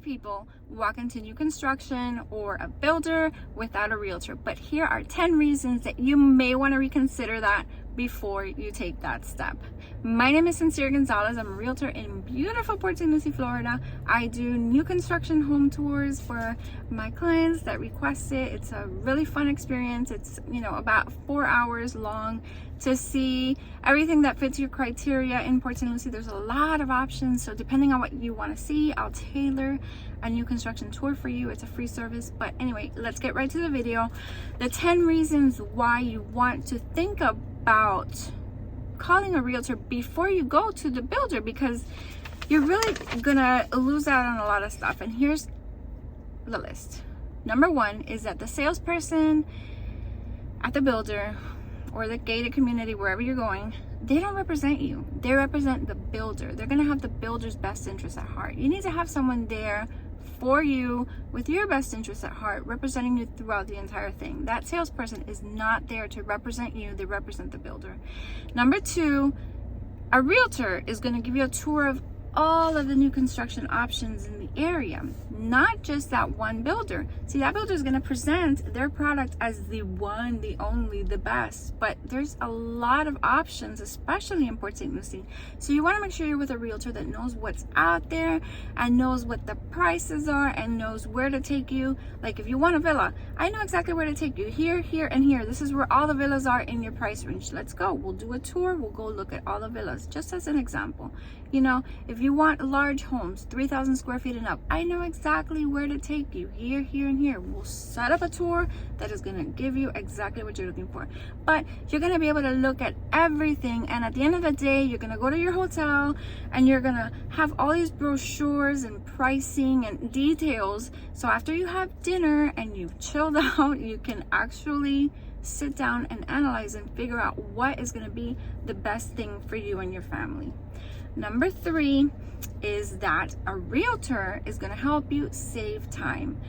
people walk into new construction or a builder without a realtor. But here are 10 reasons that you may want to reconsider that before you take that step. My name is Sonsire Gonzalez. I'm a realtor in beautiful Port St. Lucie, Florida. I do new construction home tours for my clients that request it. It's a really fun experience. It's, about 4 hours long to see everything that fits your criteria in Port St. Lucie. There's a lot of options, so depending on what you want to see, I'll tailor a new construction tour for you. It's a free service. But anyway, let's get right to the video. The 10 reasons why you want to think about calling a realtor before you go to the builder, because you're really gonna lose out on a lot of stuff. And here's the list. Number 1 is that the salesperson at the builder or the gated community, wherever you're going, they don't represent you. They represent the builder. They're gonna have the builder's best interests at heart. You need to have someone there for you with your best interests at heart, representing you throughout the entire thing. That salesperson is not there to represent you. They represent the builder. Number 2, a realtor is going to give you a tour of all of the new construction options in the area, not just that one builder. See, that builder is going to present their product as the one, the only, the best, but there's a lot of options, especially in Port St. Lucie. So you want to make sure you're with a realtor that knows what's out there and knows what the prices are and knows where to take you. Like if you want a villa, I know exactly where to take you. Here, here, and here. This is where all the villas are in your price range. Let's go. We'll do a tour. We'll go look at all the villas, just as an example. If you want large homes, 3,000 square feet and up, I know exactly where to take you. Here, here, and here. We'll set up a tour that is going to give you exactly what you're looking for. But you're going to be able to look at everything. And at the end of the day, you're going to go to your hotel and you're going to have all these brochures and pricing and details. So after you have dinner and you've chilled out, you can actually sit down and analyze and figure out what is going to be the best thing for you and your family. Number 3 is that a realtor is going to help you save time.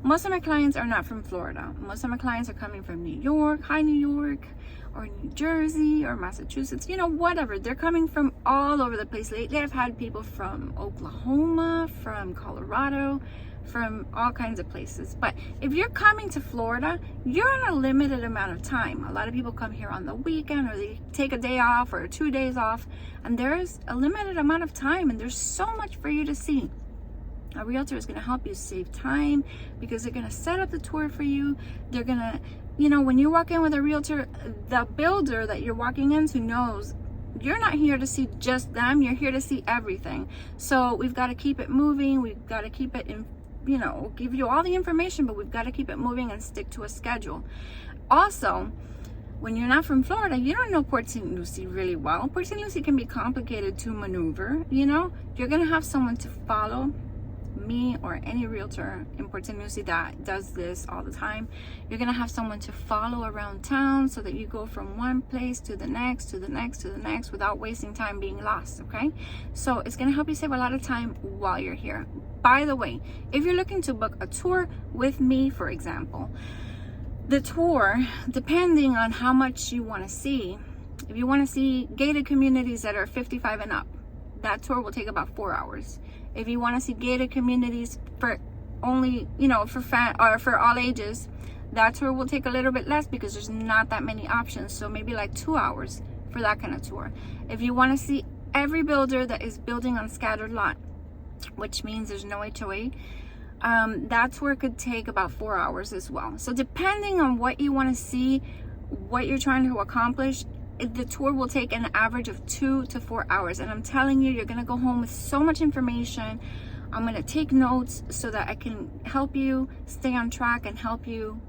Most of my clients are not from Florida. Most of my clients are coming from New York, hi New York, or New Jersey, or Massachusetts, whatever. They're coming from all over the place. Lately, I've had people from Oklahoma, from Colorado, from all kinds of places. But if you're coming to Florida, you're on a limited amount of time. A lot of people come here on the weekend, or they take a day off or 2 days off, and there's a limited amount of time, and there's so much for you to see. A realtor is going to help you save time because they're going to set up the tour for you. They're going to, when you walk in with a realtor, the builder that you're walking into knows you're not here to see just them. You're here to see everything. So we've got to keep it moving. We've got to keep it in, give you all the information, but we've got to keep it moving and stick to a schedule. Also, when you're not from Florida, you don't know Port St. Lucie really well. Port St. Lucie can be complicated to maneuver. You're going to have someone to follow. Me or any realtor in Port St. Lucie that does this all the time. You're going to have someone to follow around town so that you go from one place to the next, to the next, to the next without wasting time being lost, okay? So it's going to help you save a lot of time while you're here. By the way, if you're looking to book a tour with me, for example, the tour, depending on how much you want to see, if you want to see gated communities that are 55 and up, that tour will take about 4 hours. If you want to see gated communities for only, for all ages, that tour will take a little bit less because there's not that many options. So maybe like 2 hours for that kind of tour. If you want to see every builder that is building on scattered lot, which means there's no HOA, that tour could take about 4 hours as well. So depending on what you want to see, what you're trying to accomplish, the tour will take an average of 2 to 4 hours. And I'm telling you, you're going to go home with so much information. I'm going to take notes so that I can help you stay on track and help you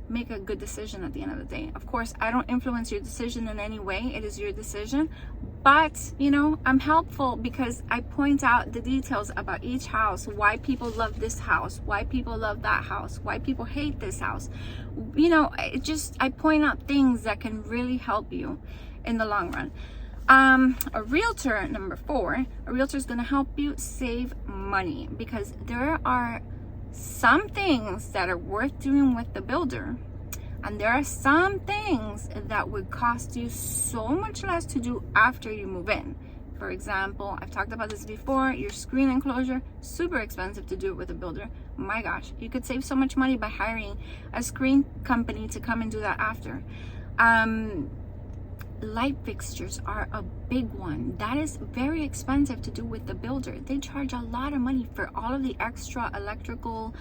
make a good decision at the end of the day. Of course, I don't influence your decision in any way. It is your decision. But, I'm helpful because I point out the details about each house, why people love this house, why people love that house, why people hate this house. I point out things that can really help you in the long run. A realtor, number 4, a realtor is going to help you save money because there are some things that are worth doing with the builder, and there are some things that would cost you so much less to do after you move in. For example, I've talked about this before, your screen enclosure, super expensive to do it with a builder. My gosh, you could save so much money by hiring a screen company to come and do that after. Light fixtures are a big one. That is very expensive to do with the builder. They charge a lot of money for all of the extra electrical,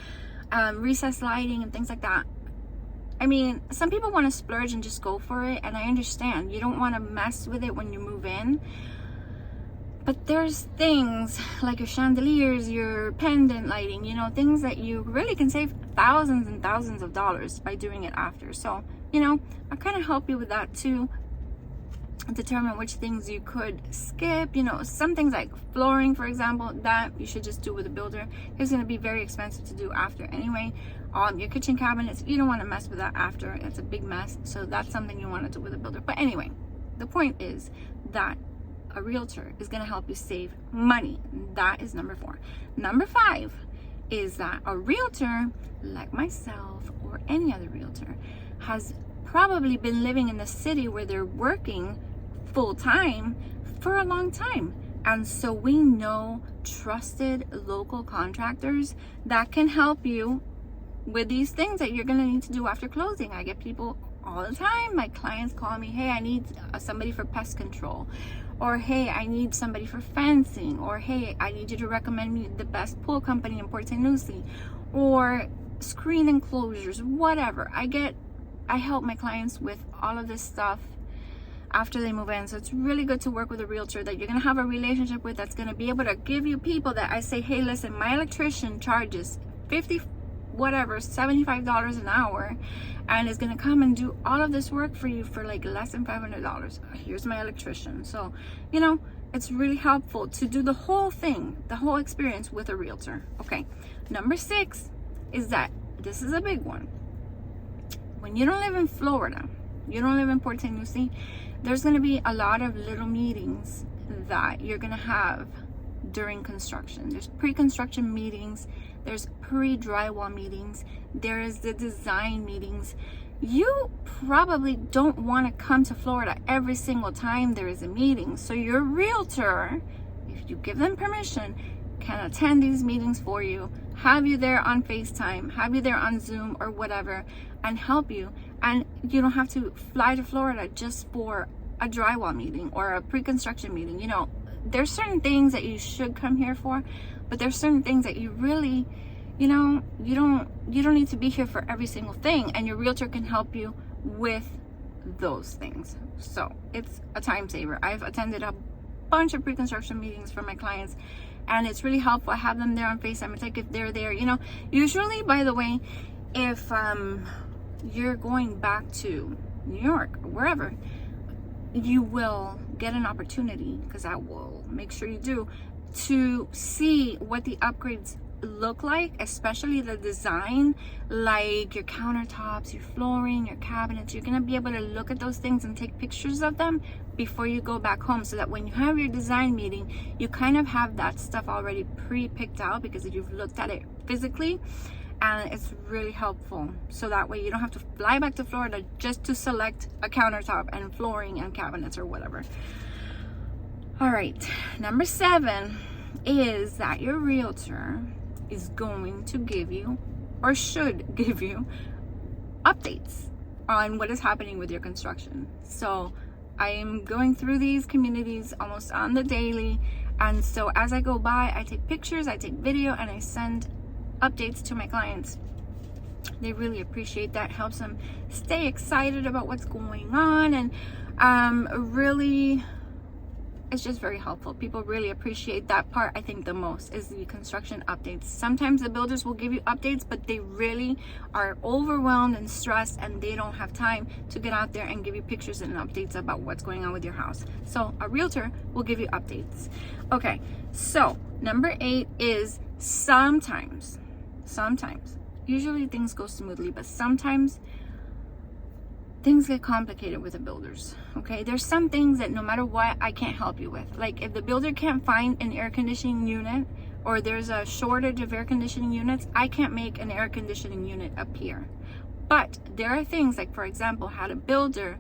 recessed lighting and things like that. I mean, some people want to splurge and just go for it, and I understand. You don't want to mess with it when you move in. But there's things like your chandeliers, your pendant lighting, you know, things that you really can save thousands and thousands of dollars by doing it after. So, you know, I kind of help you with that too. Determine which things you could skip. You know, some things like flooring, for example, that you should just do with a builder. It's going to be very expensive to do after anyway. Your kitchen cabinets, you don't want to mess with that after. It's a big mess. So that's something you want to do with a builder. But anyway, the point is that a realtor is going to help you save money. That is number 4. Number 5 is that a realtor, like myself or any other realtor, has probably been living in the city where they're working full time for a long time. And so we know trusted local contractors that can help you with these things that you're going to need to do after closing. I get people all the time. My clients call me, hey, I need somebody for pest control, or hey, I need somebody for fencing, or hey, I need you to recommend me the best pool company in Port St. Lucie, or screen enclosures, whatever. I help my clients with all of this stuff after they move in. So it's really good to work with a realtor that you're going to have a relationship with, that's going to be able to give you people that I say, hey, listen, my electrician charges $75 an hour and is going to come and do all of this work for you for like less than $500. Here's my electrician. So, you know, it's really helpful to do the whole thing, the whole experience with a realtor. Okay. Number 6 is that this is a big one. When you don't live in Florida, you don't live in Port St. Lucie, there's going to be a lot of little meetings that you're going to have during construction. There's pre-construction meetings, there's pre-drywall meetings, there is the design meetings. You probably don't want to come to Florida every single time there is a meeting. So your realtor, if you give them permission, can attend these meetings for you, have you there on FaceTime, have you there on Zoom or whatever, and help you. And you don't have to fly to Florida just for a drywall meeting or a pre-construction meeting. You know, there's certain things that you should come here for, but there's certain things that you really, you know, you don't need to be here for every single thing, and your realtor can help you with those things. So it's a time saver. I've attended a bunch of pre-construction meetings for my clients, and it's really helpful. I have them there on FaceTime. It's like if they're there, you know. Usually, by the way, if you're going back to New York or wherever, you will get an opportunity, because I will make sure you do, to see what the upgrades look like, especially the design, like your countertops, your flooring, your cabinets. You're gonna be able to look at those things and take pictures of them before you go back home, so that when you have your design meeting, you kind of have that stuff already pre-picked out, because you've looked at it physically, and it's really helpful. So that way you don't have to fly back to Florida just to select a countertop and flooring and cabinets or whatever. All right, number 7 is that your realtor is going to give you, or should give you, updates on what is happening with your construction. So I am going through these communities almost on the daily, and so as I go by, I take pictures, I take video, and I send updates to my clients. They really appreciate that. Helps them stay excited about what's going on, and really, it's just very helpful. People really appreciate that part. I think the most is the construction updates. Sometimes the builders will give you updates, but they really are overwhelmed and stressed, and they don't have time to get out there and give you pictures and updates about what's going on with your house. So a realtor will give you updates. Okay, so number 8 is sometimes, usually things go smoothly, but sometimes things get complicated with the builders. Okay, there's some things that no matter what, I can't help you with. Like if the builder can't find an air conditioning unit, or there's a shortage of air conditioning units, I can't make an air conditioning unit appear. But there are things like, for example, had a builder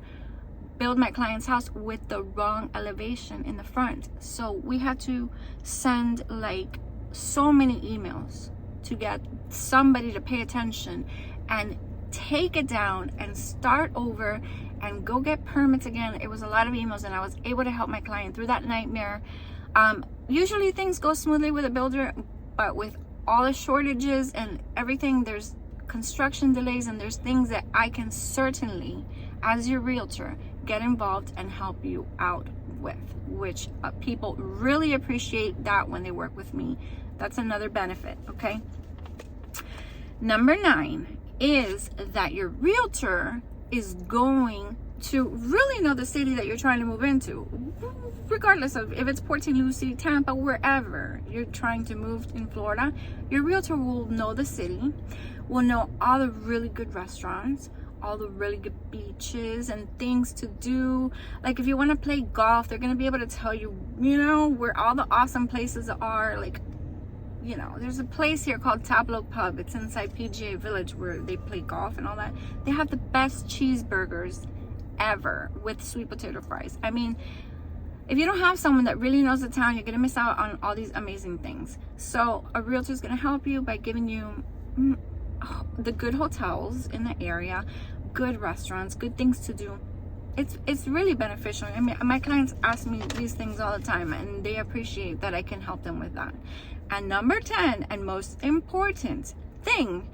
build my client's house with the wrong elevation in the front. So we had to send like so many emails to get somebody to pay attention and take it down and start over and go get permits again. It was a lot of emails, and I was able to help my client through that nightmare. Usually things go smoothly with a builder, but with all the shortages and everything, there's construction delays, and there's things that I can certainly, as your realtor, get involved and help you out with, which people really appreciate that when they work with me. That's another benefit. Okay. Number 9 is that your realtor is going to really know the city that you're trying to move into, regardless of if it's Port St. Lucie, Tampa, wherever you're trying to move in Florida. Your realtor will know the city, will know all the really good restaurants, all the really good beaches and things to do. Like if you want to play golf, they're going to be able to tell you, where all the awesome places are. Like, there's a place here called Tableau Pub. It's inside PGA Village where they play golf and all that. They have the best cheeseburgers ever with sweet potato fries. I mean, if you don't have someone that really knows the town, you're going to miss out on all these amazing things. So a realtor is going to help you by giving you the good hotels in the area, good restaurants, good things to do. It's really beneficial. I mean, my clients ask me these things all the time, and they appreciate that I can help them with that. And number 10, and most important thing,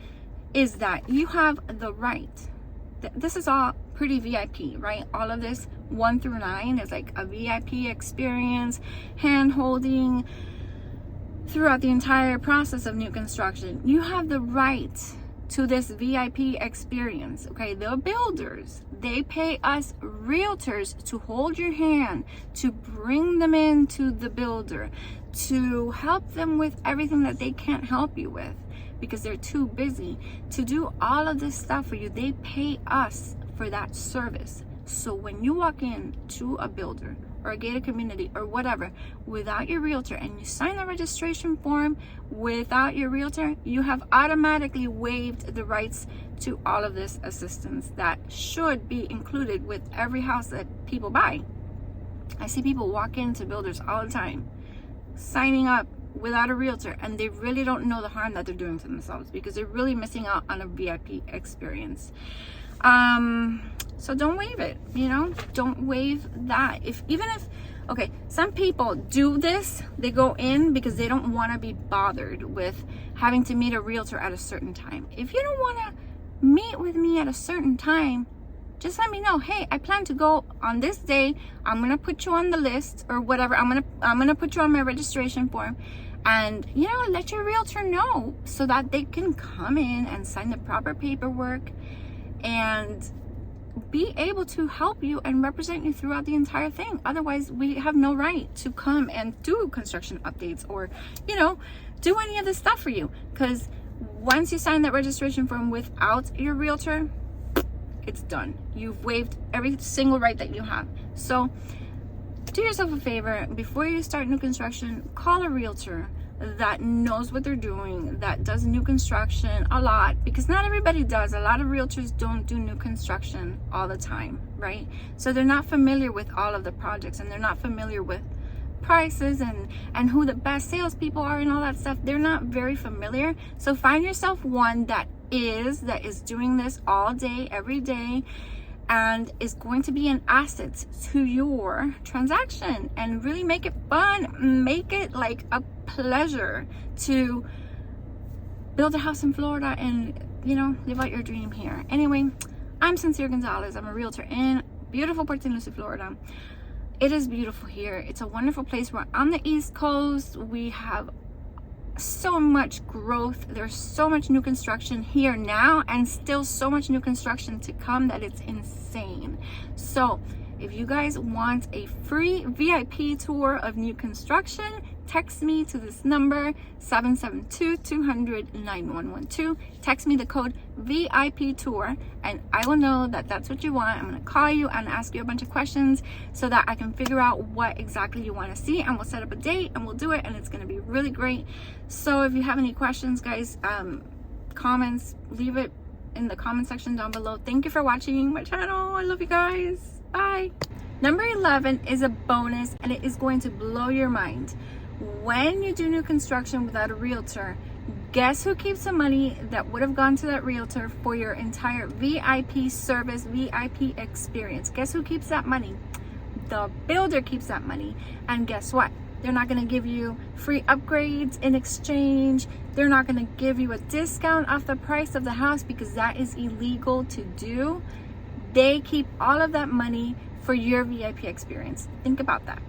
is that you have the right. This is all pretty VIP, right? All of this 1 through 9 is like a VIP experience, hand holding throughout the entire process of new construction. You have the right to this VIP experience. Okay, the builders, they pay us realtors to hold your hand, to bring them into the builder, to help them with everything that they can't help you with because they're too busy to do all of this stuff for you. They pay us for that service. So when you walk in to a builder or a gated community or whatever without your realtor, and you sign the registration form without your realtor, you have automatically waived the rights to all of this assistance that should be included with every house that people buy. I see people walk into builders all the time signing up without a realtor, and they really don't know the harm that they're doing to themselves because they're really missing out on a VIP experience. So don't waive it, don't waive that. Okay, some people do this, they go in because they don't want to be bothered with having to meet a realtor at a certain time. If you don't want to meet with me at a certain time, just let me know. Hey, I plan to go on this day. I'm gonna put you on the list or whatever. I'm gonna put you on my registration form, and let your realtor know so that they can come in and sign the proper paperwork and be able to help you and represent you throughout the entire thing. Otherwise, we have no right to come and do construction updates or do any of this stuff for you, because once you sign that registration form without your realtor, it's done. You've waived every single right that you have. So do yourself a favor, before you start new construction, call a realtor that knows what they're doing, that does new construction a lot, because not everybody does. A lot of realtors don't do new construction all the time, right? So they're not familiar with all of the projects, and they're not familiar with prices and who the best salespeople are and all that stuff. They're not very familiar. So find yourself one that is doing this all day, every day, and is going to be an asset to your transaction, and really make it fun, make it like a pleasure to build a house in Florida and live out your dream here. Anyway, I'm Sonsire Gonzalez. I'm a realtor in beautiful Port St. Lucie, Florida. It is beautiful here. It's a wonderful place. We're on the East Coast. We have so much growth. There's so much new construction here now, and still so much new construction to come that it's insane. So if you guys want a free VIP tour of new construction, text me to this number, 772-200-9112. Text me the code VIP tour, and I will know that that's what you want. I'm going to call you and ask you a bunch of questions so that I can figure out what exactly you want to see, and we'll set up a date and we'll do it, and it's going to be really great. So if you have any questions, guys, comments, leave it in the comment section down below. Thank you for watching my channel. I love you guys. Bye. Number 11 is a bonus, and it is going to blow your mind. When you do new construction without a realtor, guess who keeps the money that would have gone to that realtor for your entire VIP service, VIP experience? Guess who keeps that money? The builder keeps that money. And guess what? They're not going to give you free upgrades in exchange. They're not going to give you a discount off the price of the house because that is illegal to do. They keep all of that money for your VIP experience. Think about that.